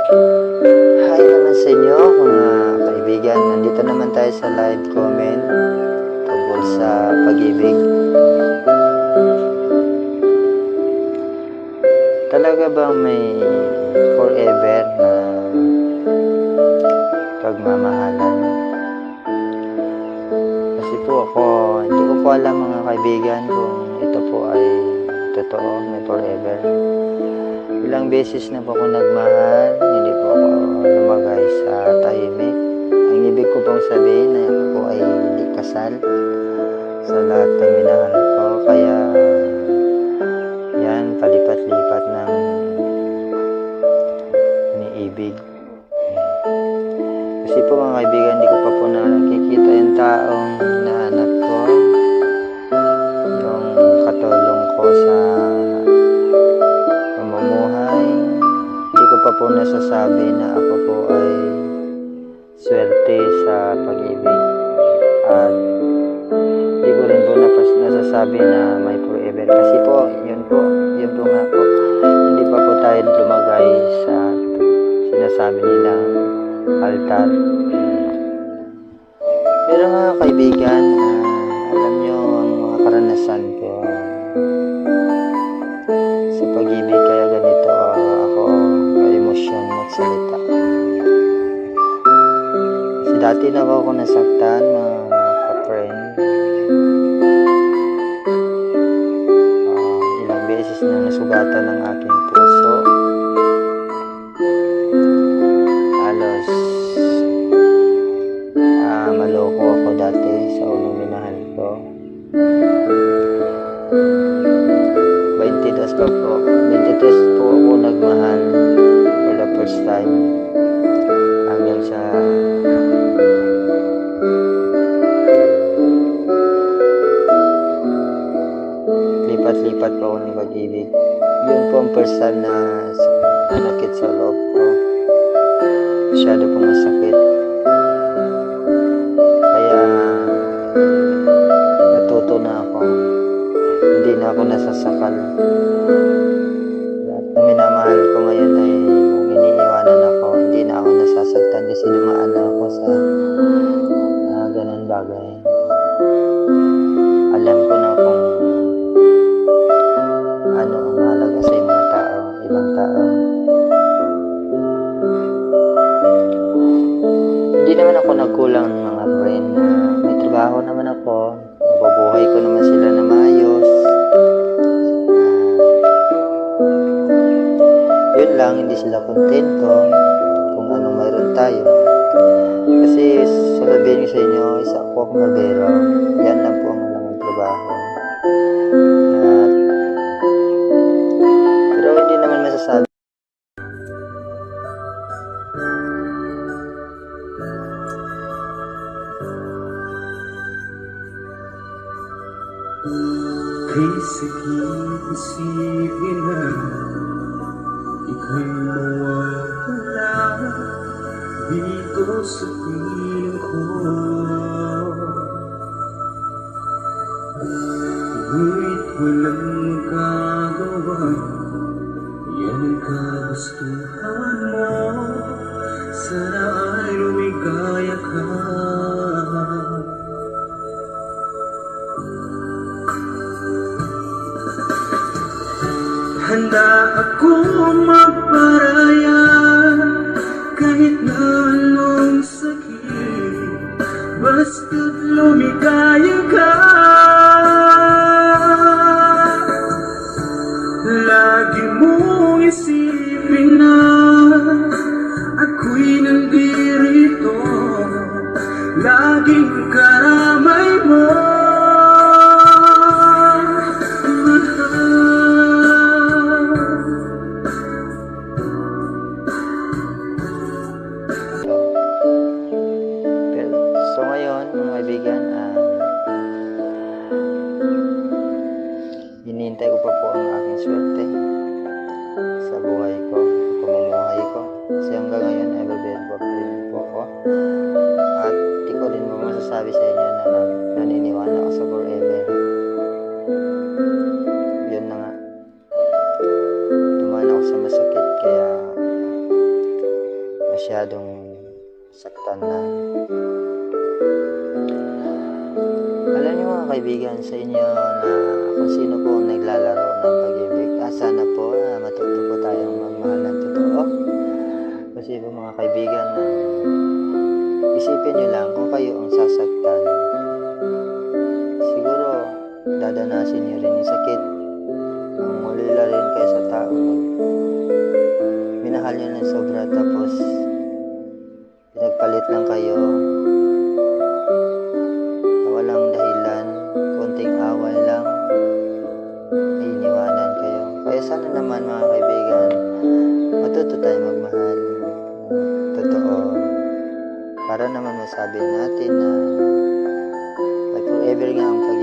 Hi naman sa inyo mga kaibigan. Nandito naman tayo sa live comment tungkol sa pag-ibig. Talaga bang may forever na pagmamahalan? Kasi po ako, hindi ko po alam mga kaibigan kung ito po ay totoo, may forever. Ilang beses na po ako nagmahal, hindi po ako lumagay sa tahimik. Ang ibig ko pong sabihin na ako po ay hindi kasal sa lahat ng minahal ko. Kaya yan, palipat-lipat ng iniibig. Kasi po mga kaibigan, hindi ko pa po nakikita yung taong hinahanap ko, yung katulong ko sa pamumuhay. Hindi ko pa po nasasabi na ako po ay swerte sa pag-ibig, at hindi ko rin po nasasabi na may forever. Kasi po, yun po nga po, hindi pa po tayo lumagay sa sinasabi nilang altar. Pero mga kaibigan, alam nyo ang mga karanasan ko sa pag-ibig, kaya ganito ako ka-emosyon magsalita. Kasi dati na ako nasaktan mga ka-friend. Ilang beses na nasugatan ng aking puso. Halos maloko ako dati sa unang minahal ko. 23 po ako nagmahal for the first time, hanggang sa lipat-lipat po ako ng pag-ibig. Yun po ang first time na nanakit sa loob ko. Masyado pong masakit. Kaya natuto na ako. Hindi na ako nasasakal. Lahat na minamahal ko ngayon ay kung iniiwanan ako, hindi na ako nasasaktan kasi dumaan na ako sa ganun bagay. Alam ko na kung ano ang mahalaga sa mga tao, ibang tao. Hindi naman ako nagkulang ng mga friend. May trabaho naman ako, nabubuhay ko naman sila na maayos. Yun lang, hindi sila kontento kung anong mayroon tayo. Kasi sasabihin ko sa inyo, isa po akong mabero. Yan lang po ang alamang trabaho. Pero hindi naman masasabi. Kay sakit isipin na ika'y mawawala dito sa piling ko. Ngunit walang magagawa, yan ang kagustuhan mo. Sana ay lumigaya ka. Handa akong magparaya kahit na anong sakit, basta't lumigaya ka. Lagi mong isipin na ako'y nandirito, laging karamay mo. So ngayon mga kaibigan, hinihintay ko pa po ang aking swerte sa buhay ko, masyadong saktan na. Alam niyo mga kaibigan, sa inyo na kung sino po ang naglalaro ng pag-ibig, sana po matuto po tayong magmahal ng totoo. Kasi po mga kaibigan, isipin niyo lang kung kayo ang sasaktan, siguro dadanasin niyo rin yung sakit. Mulila rin kayo sa taong minahal niyo ng sobra, tapos pinagpalit lang kayo na walang dahilan, konting away lang, ay iniwanan kayo. Kaya sana naman mga kaibigan, matuto tayo magmahal totoo, para naman masabi natin na forever nga ang pag